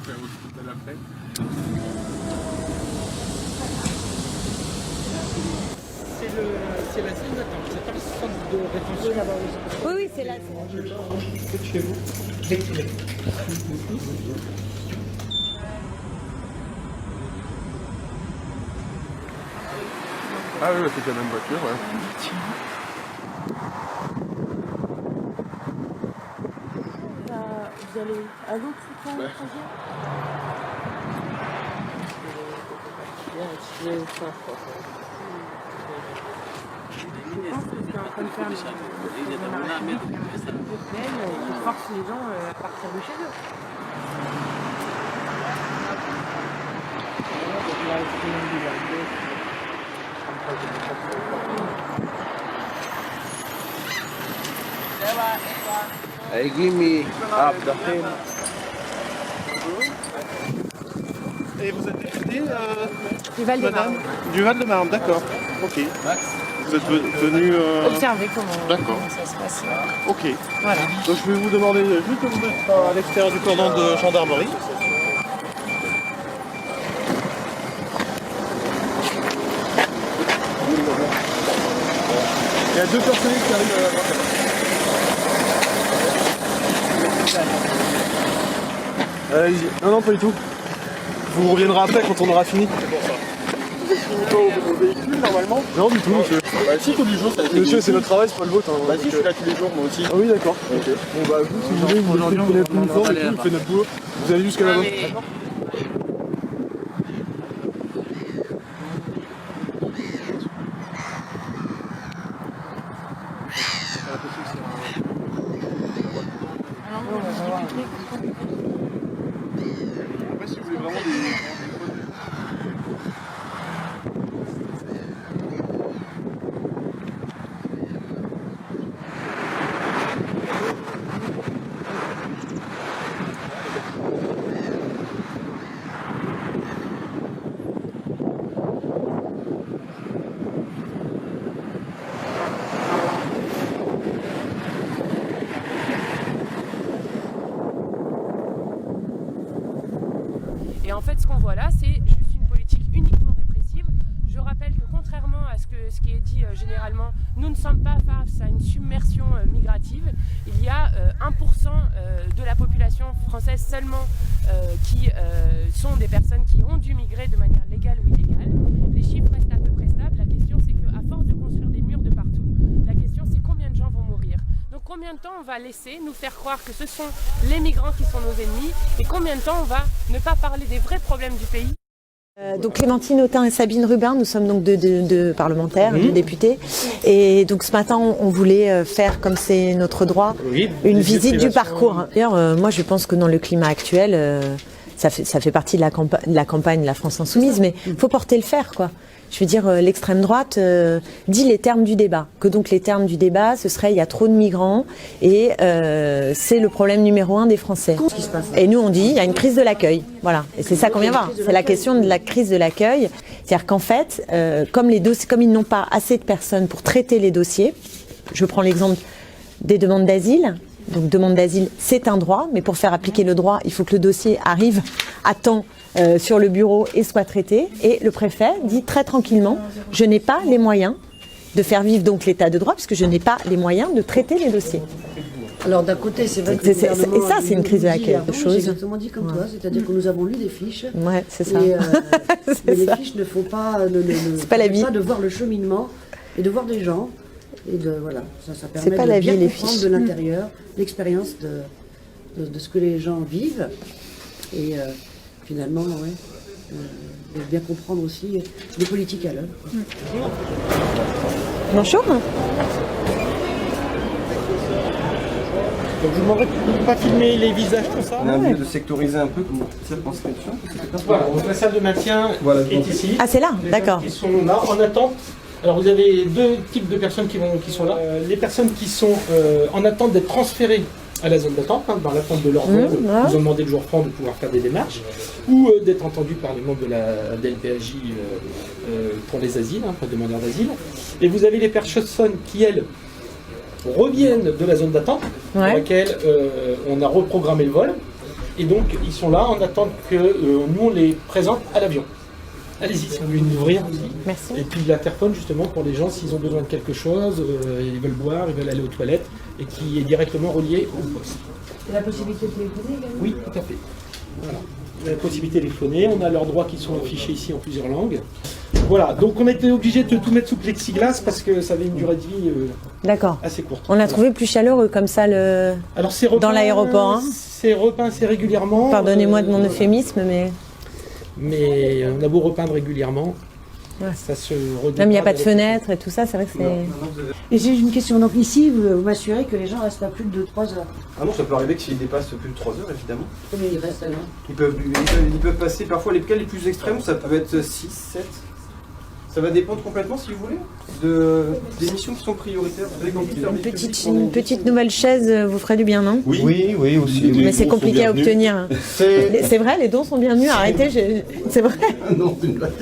faire l'hôpital après. C'est la zone d'attente, c'est pas le centre de rétention. Oui, là-bas, oui. Oui, oui, c'est là. C'est chez vous. Ah oui, c'est la même voiture, ouais. Vous allez à l'autre trajet Je pense que c'est en train de faire qui force les gens à partir de chez eux. Hey, give me half the thing. Et vous êtes député Du Val-de-Marne. Du Val-de-Marne, d'accord. Ok. Vous êtes venu... Observer D'accord. comment ça se passe. Ok. Voilà. Donc je vais vous demander juste de vous mettre à l'extérieur du cordon de gendarmerie. Il y a deux personnels qui arrivent à la droite. Allez-y. Non, pas du tout. Vous reviendrez après quand on aura fini. C'est pour ça. Vous êtes pas au véhicule normalement? Non, du tout, monsieur. Bah, si, tous les jours, ça a été. Monsieur, c'est notre travail, c'est pas le vôtre. Hein, bah, si, je suis là tous les jours, moi aussi. Ah oui, d'accord. Ok. Bon, bah, vous, si vous voulez, vous aujourd'hui, on connaît plus fort et tout, on fait notre boulot. Vous allez jusqu'à là-bas. D'accord. Après, si vous voulez vraiment des... Et en fait, ce qu'on voit là, c'est juste une politique uniquement répressive. Je rappelle que contrairement à ce qui est dit généralement, nous ne sommes pas face à une submersion migrative. Il y a 1% de la population française seulement qui sont des personnes qui ont dû migrer de manière légale ou illégale. Les chiffres restent à peu près stables. La question, c'est qu'à force de construire des murs de partout, la question, c'est combien de gens vont mourir. Donc combien de temps on va laisser nous faire croire que ce sont les migrants qui sont nos ennemis et combien de temps on va ne pas parler des vrais problèmes du pays. Donc Clémentine Autain et Sabine Rubin, nous sommes donc deux parlementaires, deux députés. Et donc ce matin, on voulait faire, comme c'est notre droit, une visite du parcours. D'ailleurs, moi je pense que dans le climat actuel, ça fait partie de la campagne de la France Insoumise, mais il faut porter le fer, quoi. Je veux dire, l'extrême droite dit les termes du débat. Que donc les termes du débat, ce serait il y a trop de migrants et c'est le problème numéro 1 des Français. Et nous on dit il y a une crise de l'accueil. Voilà. Et c'est ça qu'on vient voir. C'est la question de la crise de l'accueil. C'est-à-dire qu'en fait, comme ils n'ont pas assez de personnes pour traiter les dossiers, je prends l'exemple des demandes d'asile. Donc demande d'asile, c'est un droit, mais pour faire appliquer le droit, il faut que le dossier arrive à temps sur le bureau et soit traité. Et le préfet dit très tranquillement, je n'ai pas les moyens de faire vivre donc l'état de droit, puisque je n'ai pas les moyens de traiter les dossiers. Alors d'un côté, c'est vrai que et ça, c'est une crise de l'accueil. J'ai exactement dit comme toi, c'est-à-dire que nous avons lu des fiches. Ouais, c'est ça. Et, mais les fiches ne font pas, c'est pas la vie. Pas de voir le cheminement et de voir des gens. Et de, voilà, ça permet pas de la bien vie, les comprendre fiches. de l'intérieur, l'expérience de ce que les gens vivent. Et finalement, de bien comprendre aussi les politiques à l'œuvre. Bonjour. Donc je vous demanderais de ne pas filmer les visages comme ça. On a envie de sectoriser un peu comme une circonscription. Voilà, donc la salle de maintien est ici. Ah, c'est là, Les gens d'accord. qui sont là en attente. Alors vous avez deux types de personnes qui sont là. Les personnes qui sont en attente d'être transférées à la zone d'attente, dans l'attente de leur vol, ils ont demandé le jour franc de pouvoir faire des démarches, ou d'être entendus par les membres de la DLPAJ pour les asiles, pour les demandeurs d'asile. Et vous avez les personnes qui, elles, reviennent de la zone d'attente, pour laquelle on a reprogrammé le vol. Et donc, ils sont là en attente que nous, on les présente à l'avion. Allez-y, si vous voulez nous ouvrir. Merci. Et puis, l'interphone, justement, pour les gens, s'ils ont besoin de quelque chose, ils veulent boire, ils veulent aller aux toilettes, et qui est directement relié au poste. Et la possibilité de téléphoner également ? Oui, tout à fait. Voilà. La possibilité de téléphoner, on a leurs droits qui sont affichés ici en plusieurs langues. Voilà, donc on a été obligé de tout mettre sous plexiglas parce que ça avait une durée de vie assez courte. On a trouvé plus chaleureux comme ça Alors, c'est repeint, dans l'aéroport. Hein. C'est repeint assez régulièrement. Pardonnez-moi de mon euphémisme, mais on a beau repeindre régulièrement, ça se redit. Même il n'y a pas de fenêtre et tout ça, c'est vrai que c'est... Et j'ai une question. Donc ici, vous m'assurez que les gens restent pas plus de 3 heures. Ah non, ça peut arriver que s'ils dépassent plus de 3 heures, évidemment. Combien ils restent alors ? Ils peuvent passer, parfois les cas les plus extrêmes, ça peut être 6, 7. Ça va dépendre complètement, si vous voulez, des missions qui sont prioritaires. Une petite nouvelle chaise vous ferait du bien, non ? Oui, aussi. Mais c'est compliqué à obtenir. C'est vrai, les dons sont bienvenus. Arrêtez, c'est vrai. Non, c'est une blague.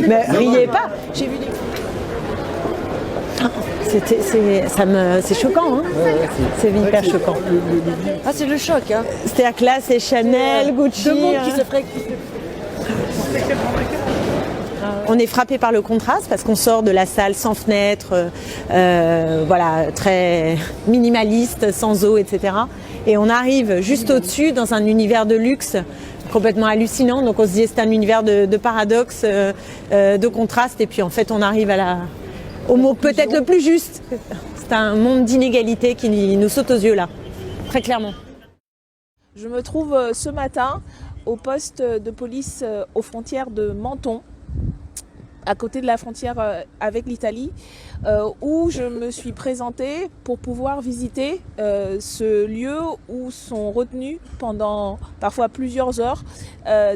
Mais riez pas. J'ai vu c'est choquant, hein. C'est hyper choquant. Ah, c'est le choc, hein. C'est-à-dire que là, c'est Chanel, Gucci. Deux mondes qui se ferait. On est frappé par le contraste parce qu'on sort de la salle sans fenêtre, voilà, très minimaliste, sans eau, etc. Et on arrive juste au-dessus dans un univers de luxe complètement hallucinant. Donc on se dit c'est un univers de paradoxe, de contraste. Et puis en fait on arrive au mot peut-être le plus juste. C'est un monde d'inégalité qui nous saute aux yeux là, très clairement. Je me trouve ce matin au poste de police aux frontières de Menton, à côté de la frontière avec l'Italie, où je me suis présentée pour pouvoir visiter ce lieu où sont retenues pendant parfois plusieurs heures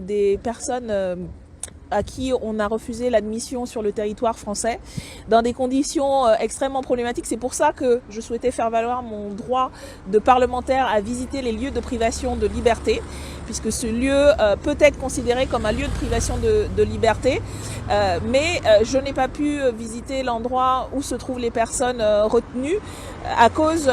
des personnes à qui on a refusé l'admission sur le territoire français dans des conditions extrêmement problématiques. C'est pour ça que je souhaitais faire valoir mon droit de parlementaire à visiter les lieux de privation de liberté, puisque ce lieu peut être considéré comme un lieu de privation de liberté, mais je n'ai pas pu visiter l'endroit où se trouvent les personnes retenues à cause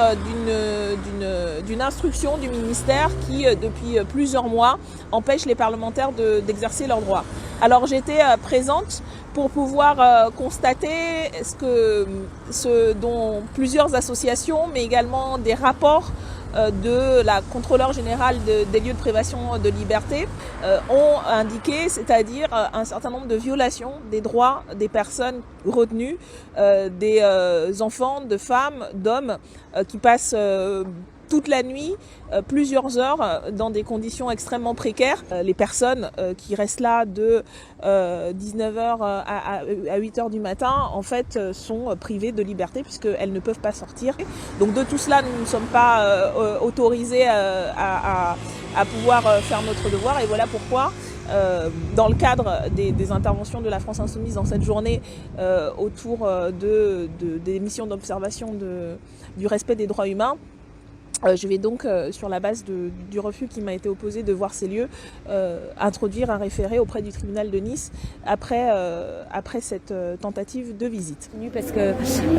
d'une instruction du ministère qui, depuis plusieurs mois, empêche les parlementaires d'exercer leurs droits. Alors j'étais présente pour pouvoir constater ce dont plusieurs associations, mais également des rapports de la contrôleure générale des lieux de privation de liberté ont indiqué, c'est-à-dire un certain nombre de violations des droits des personnes retenues, des enfants, de femmes, d'hommes qui passent toute la nuit, plusieurs heures, dans des conditions extrêmement précaires. Les personnes qui restent là de 19h à 8h du matin, en fait, sont privées de liberté puisqu'elles ne peuvent pas sortir. Donc de tout cela, nous ne sommes pas autorisés à pouvoir faire notre devoir. Et voilà pourquoi, dans le cadre des interventions de la France Insoumise dans cette journée autour des missions d'observation du respect des droits humains, je vais donc, sur la base du refus qui m'a été opposé de voir ces lieux, introduire un référé auprès du tribunal de Nice après cette tentative de visite. Parce que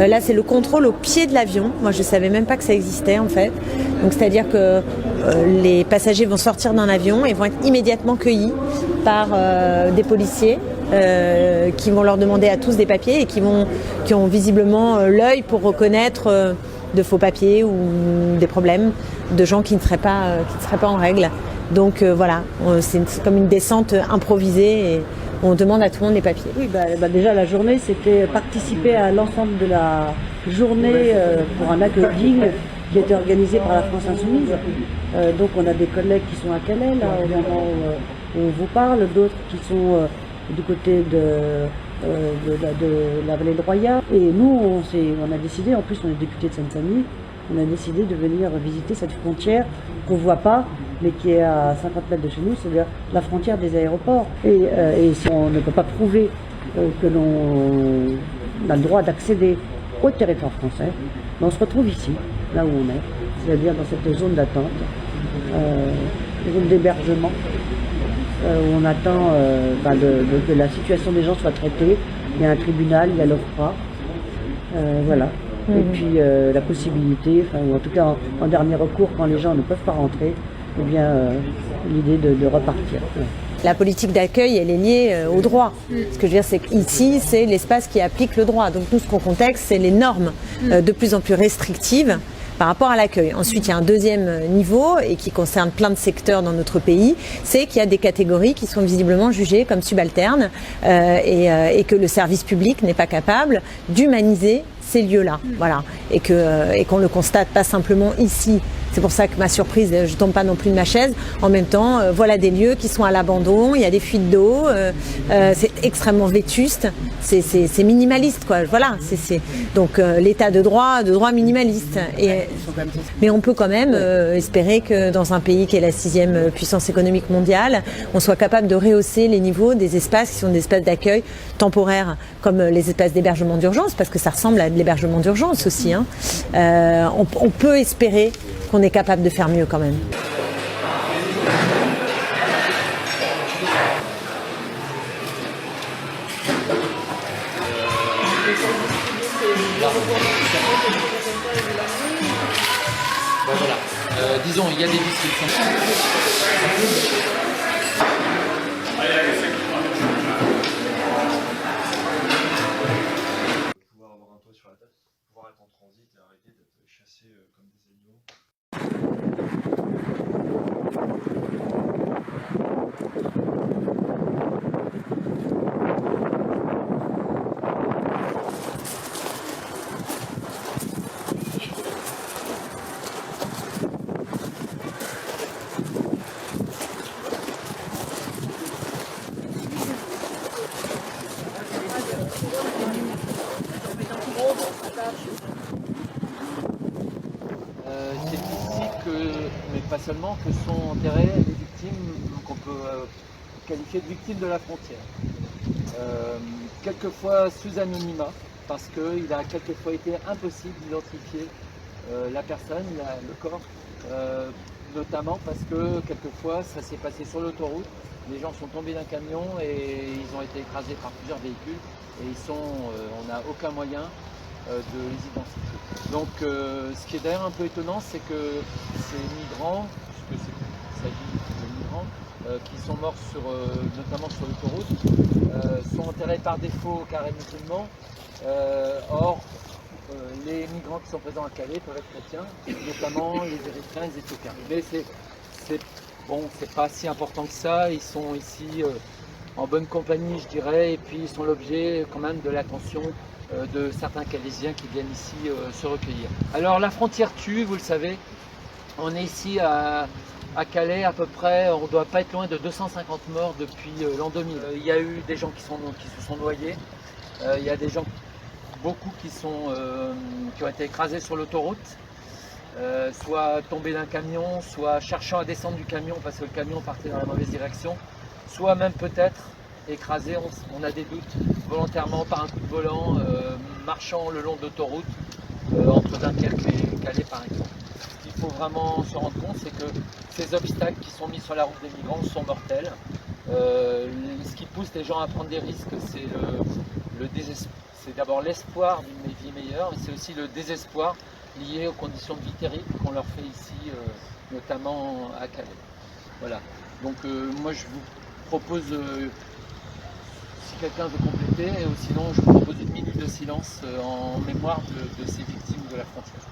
là, c'est le contrôle au pied de l'avion. Moi, je ne savais même pas que ça existait, en fait. Donc, c'est-à-dire que les passagers vont sortir d'un avion et vont être immédiatement cueillis par des policiers qui vont leur demander à tous des papiers et qui ont visiblement l'œil pour reconnaître de faux papiers ou des problèmes de gens qui ne seraient pas en règle. Donc voilà, c'est comme une descente improvisée et on demande à tout le monde les papiers. Oui, déjà la journée, c'était participer à l'ensemble de la journée pour un accueil digne qui a été organisé par la France Insoumise. Donc on a des collègues qui sont à Calais, là, au moment où on vous parle, d'autres qui sont du côté de la vallée de Roya. Et nous, on a décidé, en plus on est député de Seine-Saint-Denis, on a décidé de venir visiter cette frontière qu'on ne voit pas, mais qui est à 50 mètres de chez nous, c'est-à-dire la frontière des aéroports. Et si on ne peut pas prouver que l'on a le droit d'accéder au territoire français, on se retrouve ici, là où on est, c'est-à-dire dans cette zone d'attente, zone d'hébergement, où on attend que la situation des gens soit traitée. Il y a un tribunal, il y a l'OFPRA, voilà. Et puis la possibilité, ou en tout cas en dernier recours, quand les gens ne peuvent pas rentrer, eh bien, l'idée de repartir. La politique d'accueil, elle est liée au droit. Ce que je veux dire, c'est qu'ici, c'est l'espace qui applique le droit. Donc nous, ce qu'on contexte, c'est les normes de plus en plus restrictives par rapport à l'accueil. Ensuite, il y a un deuxième niveau, et qui concerne plein de secteurs dans notre pays, c'est qu'il y a des catégories qui sont visiblement jugées comme subalternes et que le service public n'est pas capable d'humaniser ces lieux-là. Voilà. Et qu'on le constate pas simplement ici. C'est pour ça que ma surprise, je tombe pas non plus de ma chaise. En même temps, voilà des lieux qui sont à l'abandon, il y a des fuites d'eau, c'est extrêmement vétuste, c'est minimaliste, quoi. Voilà, donc l'état de droit minimaliste. Mais on peut quand même espérer que dans un pays qui est la 6e puissance économique mondiale, on soit capable de rehausser les niveaux des espaces qui sont des espaces d'accueil temporaires, comme les espaces d'hébergement d'urgence, parce que ça ressemble à de l'hébergement d'urgence aussi. Hein. On peut espérer qu'on est capable de faire mieux quand même. Voilà. Disons, il y a des distributeurs. Pouvoir avoir un toit sur la tête, pouvoir être en transit et arrêter d'être chassé comme des animaux. C'est ici mais pas seulement, que sont enterrées les victimes qu'on peut qualifier de victimes de la frontière. Quelquefois sous anonymat, parce qu'il a quelquefois été impossible d'identifier la personne, le corps, notamment parce que quelquefois ça s'est passé sur l'autoroute, les gens sont tombés d'un camion et ils ont été écrasés par plusieurs véhicules et on n'a aucun moyen de les identifier. Donc ce qui est d'ailleurs un peu étonnant, c'est que ces migrants, puisque il s'agit de migrants, qui sont morts notamment sur l'autoroute, sont enterrés par défaut au carré musulman. Or, les migrants qui sont présents à Calais peuvent être chrétiens, notamment les Érythréens et les Éthiopiens. Mais c'est pas si important que ça, ils sont ici en bonne compagnie, je dirais, et puis ils sont l'objet quand même de l'attention de certains Calaisiens qui viennent ici se recueillir. Alors la frontière tue, vous le savez, on est ici à Calais à peu près, on ne doit pas être loin de 250 morts depuis l'an 2000. Il y a eu des gens qui se sont noyés, il y a des gens, beaucoup qui ont été écrasés sur l'autoroute, soit tombés d'un camion, soit cherchant à descendre du camion parce que le camion partait dans la mauvaise direction, soit même peut-être écrasés, on a des doutes, volontairement par un coup de volant, marchant le long de l'autoroute, entre Dunkerque et Calais par exemple. Ce qu'il faut vraiment se rendre compte, c'est que ces obstacles qui sont mis sur la route des migrants sont mortels. Ce qui pousse les gens à prendre des risques, c'est d'abord l'espoir d'une vie meilleure, mais c'est aussi le désespoir lié aux conditions de vie terribles qu'on leur fait ici, notamment à Calais. Voilà. Donc moi je vous propose, si quelqu'un veut compléter, ou sinon je vous propose une minute de silence en mémoire de ces victimes de la frontière.